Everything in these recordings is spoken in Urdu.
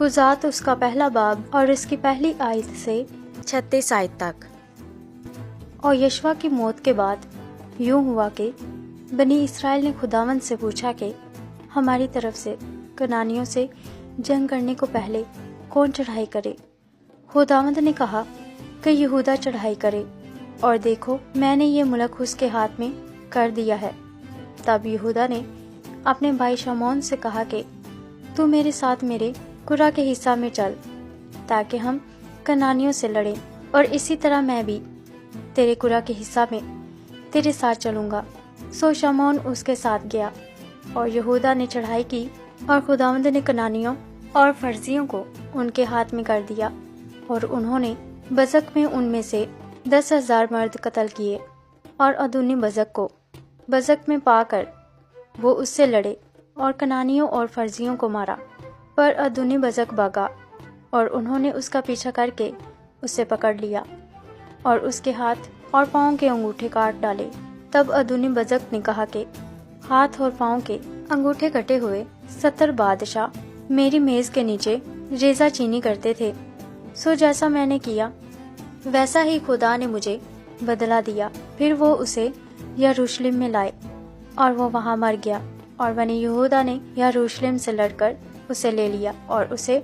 غزات اس کا پہلا باب اور اس کی پہلی آیت سے 36 آیت تک۔ اور یشوا کی موت کے بعد یوں ہوا کہ بنی اسرائیل نے خداوند سے پوچھا کہ ہماری طرف سے کنانیوں سے جنگ کرنے کو پہلے کون چڑھائی کرے؟ خداوند نے کہا کہ یہودا چڑھائی کرے، اور دیکھو میں نے یہ ملک اس کے ہاتھ میں کر دیا ہے۔ تب یہودا نے اپنے بھائی شمعون سے کہا کہ تو میرے ساتھ میرے قرا کے حصہ میں چل تاکہ ہم کنانیوں سے لڑیں، اور اسی طرح میں بھی تیرے قرا کے حصہ میں تیرے ساتھ چلوں گا۔ سو شمعون اس کے ساتھ گیا، اور یہودا نے چڑھائی کی، اور خداوند نے کنانیوں اور فرزیوں کو ان کے ہاتھ میں کر دیا، اور انہوں نے بزک میں ان میں سے 10,000 مرد قتل کیے، اور ادونی بزک کو بزک میں پا کر وہ اس سے لڑے اور کنانیوں اور فرزیوں کو مارا، پر ادونی بزک بھاگا، اور انہوں نے اس کا پیچھا کر کے اسے پکڑ لیا اور اس کے ہاتھ اور پاؤں کے انگوٹھے کاٹ ڈالے۔ تب ادونی بزک نے کہا کہ ہاتھ اور پاؤں کے انگوٹھے کٹے ہوئے 70 بادشاہ میری میز کے نیچے ریزہ چینی کرتے تھے، سو جیسا میں نے کیا ویسا ہی خدا نے مجھے بدلہ دیا۔ پھر وہ اسے یروشلم میں لائے، اور وہ وہاں مر گیا، اور بنی یہودا نے یروشلم سے لڑ کر اسے لے لیا اور اسے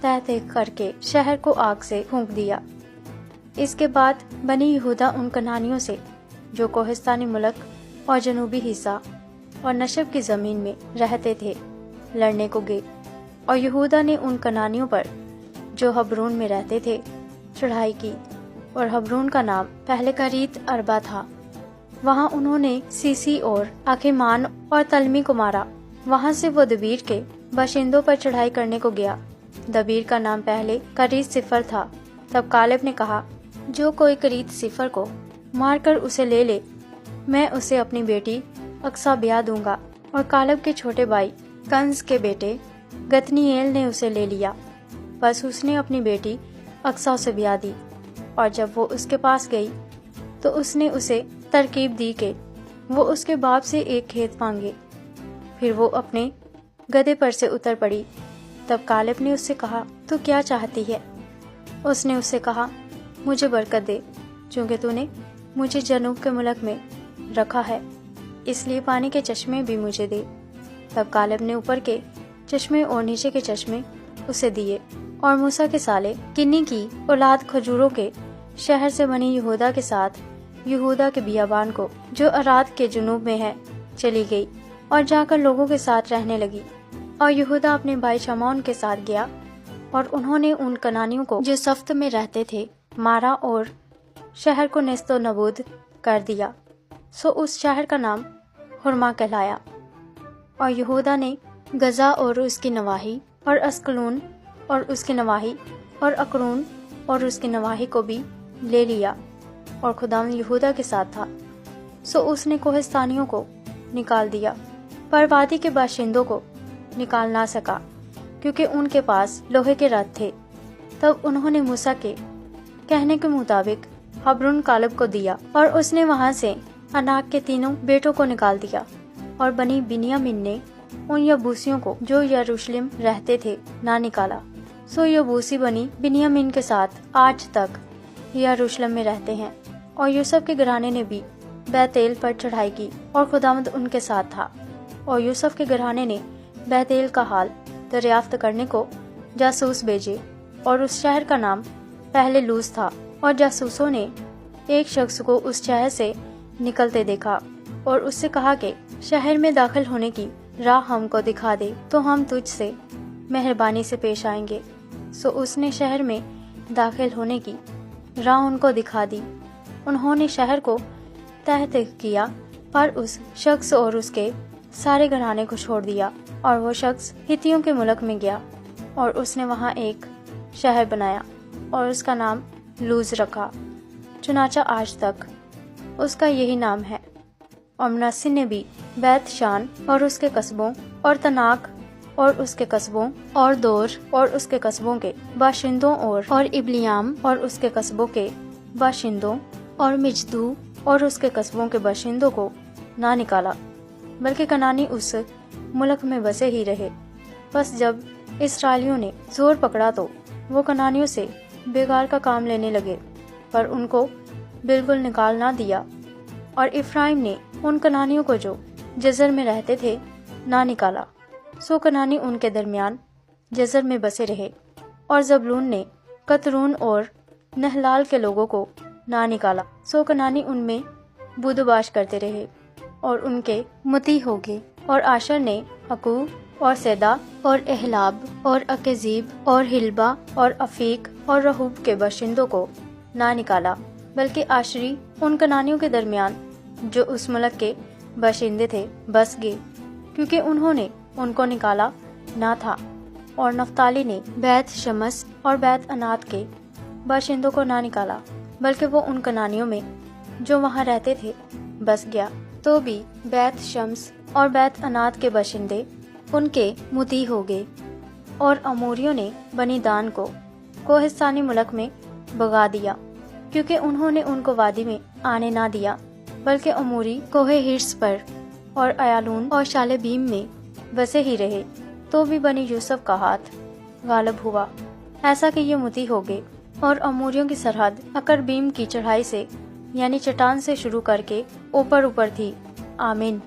تہ تہ کر کے شہر کو آگ سے پھونک دیا۔ اس کے بعد بنی یہودا ان کنانیوں سے جو کوہستانی ملک اور جنوبی حصہ اور نشب کی زمین میں رہتے تھے لڑنے کو گئے، اور یہودا نے ان کنانیوں پر جو حبرون میں رہتے تھے چڑھائی کی، اور حبرون کا نام پہلے کریت اربا تھا۔ وہاں انہوں نے سیسی اور آخیمان اور تلمی کو مارا۔ وہاں سے وہ دبیر کے باشندوں پر چڑھائی کرنے کو گیا۔ دبیر کا نام پہلے کریت صفر تھا۔ تب کالب نے کہا جو کوئی کریت صفر کو مار کر اسے لے لے میں اسے اپنی بیٹی اقصا بیاہ دوں گا، اور کالب کے چھوٹے بھائی کنز کے بیٹے گتنییل نے اسے لے لیا۔ بس اس نے اپنی بیٹی اقصا سے بیاہ دی، اور جب وہ اس کے پاس گئی تو اس نے اسے ترکیب دی کہ وہ اس کے باپ سے ایک کھیت مانگے۔ پھر وہ اپنے گدھے پر سے اتر پڑی۔ تب کالب نے اس سے کہا تو کیا چاہتی ہے؟ اس نے اس سے کہا مجھے برکت دے، چونکہ تو نے مجھے جنوب کے ملک میں رکھا ہے، اس لیے پانی کے چشمے بھی مجھے دے۔ تب کالب نے اوپر کے چشمے اور نیچے کے چشمے اسے دیے، اور موسیٰ کے سالے کنی کی اولاد کھجوروں کے شہر سے بنی یہودا کے ساتھ یہودا کے بیابان کو جو اراد کے جنوب میں ہے چلی گئی، اور جا کر لوگوں کے ساتھ رہنے لگی۔ اور یہودا اپنے بھائی شمعون کے ساتھ گیا، اور انہوں نے ان کنانیوں کو جو صفت میں رہتے تھے مارا اور شہر کو نیست و نابود کر دیا۔ سو اس شہر کا نام حرما کہلایا۔ اور یہودا نے غزہ اور اس کی نواحی، اور اسکلون اور اس کی نواحی، اور اکرون اور اس کی نواحی کو بھی لے لیا، اور خداوند یہودا کے ساتھ تھا، سو اس نے کوہستانیوں کو نکال دیا، پر وادی کے باشندوں کو نکال نہ سکا، کیونکہ ان کے پاس لوہے کے رتھ تھے۔ تب انہوں نے موسیٰ کے کہنے کے مطابق حبرون کالب کو دیا، اور اس نے وہاں سے اناک کے تینوں بیٹوں کو نکال دیا، اور بنی بنیامین نے ان یبوسیوں کو جو یروشلم رہتے تھے نہ نکالا۔ سو یبوسی بنی بنیامین کے ساتھ آج تک یروشلم میں رہتے ہیں۔ اور یوسف کے گھرانے نے بھی بیتیل پر چڑھائی کی، اور خداوند ان کے ساتھ تھا۔ اور یوسف کے گھرانے نے بیتیل کا حال دریافت کرنے کو جاسوس بھیجے، اور اس شہر کا نام پہلے لوز تھا، اور جاسوسوں نے ایک شخص کو اس شہر سے نکلتے دیکھا، اور اس سے کہا کہ شہر میں داخل ہونے کی راہ ہم کو دکھا دے تو ہم تجھ سے مہربانی سے پیش آئیں گے۔ سو اس نے شہر میں داخل ہونے کی راہ ان کو دکھا دی۔ انہوں نے شہر کو تہ تہ کیا، پر اس شخص اور اس کے سارے گھرانے کو چھوڑ دیا، اور وہ شخص ہتھیوں کے ملک میں گیا، اور اس نے وہاں ایک شہر بنایا اور اس کا نام لوز رکھا، چنانچہ آج تک اس کا یہی نام ہے۔ اور منسی نے بھی بیت شان اور اس کے قصبوں، اور تناک اور اس کے قصبوں، اور دور اور اس کے قصبوں کے باشندوں، اور ابلیام اور اس کے قصبوں کے باشندوں، اور مجدو اور اس کے قصبوں کے باشندوں کو نہ نکالا، بلکہ کنانی اس ملک میں بسے ہی رہے۔ بس جب اسرائیلیوں نے زور پکڑا تو وہ کنانیوں سے بیگار کا کام لینے لگے، پر ان کو بالکل نکال نہ دیا، اور افرائیم نے ان کنانیوں کو جو جزر میں رہتے تھے نہ نکالا، سو کنانی ان کے درمیان جزر میں بسے رہے، اور زبلون نے قطرون اور نہلال کے لوگوں کو نہ نکالا، سو کنانی ان میں بودباش کرتے رہے اور ان کے مطیع ہو گئے۔ اور آشر نے عقوب اور سیدا اور احلاب اور اکزیب اور ہلبا اور افیق اور رہوب کے باشندوں کو نہ نکالا، بلکہ آشری ان کنانیوں کے درمیان جو اس ملک کے باشندے تھے بس گئے، کیونکہ انہوں نے ان کو نکالا نہ تھا۔ اور نفتالی نے بیت شمس اور بیت انات کے باشندوں کو نہ نکالا، بلکہ وہ ان کنانیوں میں جو وہاں رہتے تھے بس گیا، تو بھی بیت شمس اور بیت انات کے باشندے ان کے مطیع ہو گئے۔ اور اموریوں نے بنی دان کو کوہستانی ملک میں بھگا دیا، کیونکہ انہوں نے ان کو وادی میں آنے نہ دیا، بلکہ اموری کوہ ہرس پر اور ایالون اور شالبیم میں بسے ہی رہے، تو بھی بنی یوسف کا ہاتھ غالب ہوا، ایسا کہ یہ مطیع ہو گئے۔ اور اموریوں کی سرحد اکربیم کی چڑھائی سے یعنی چٹان سے شروع کر کے اوپر تھی۔ آمین۔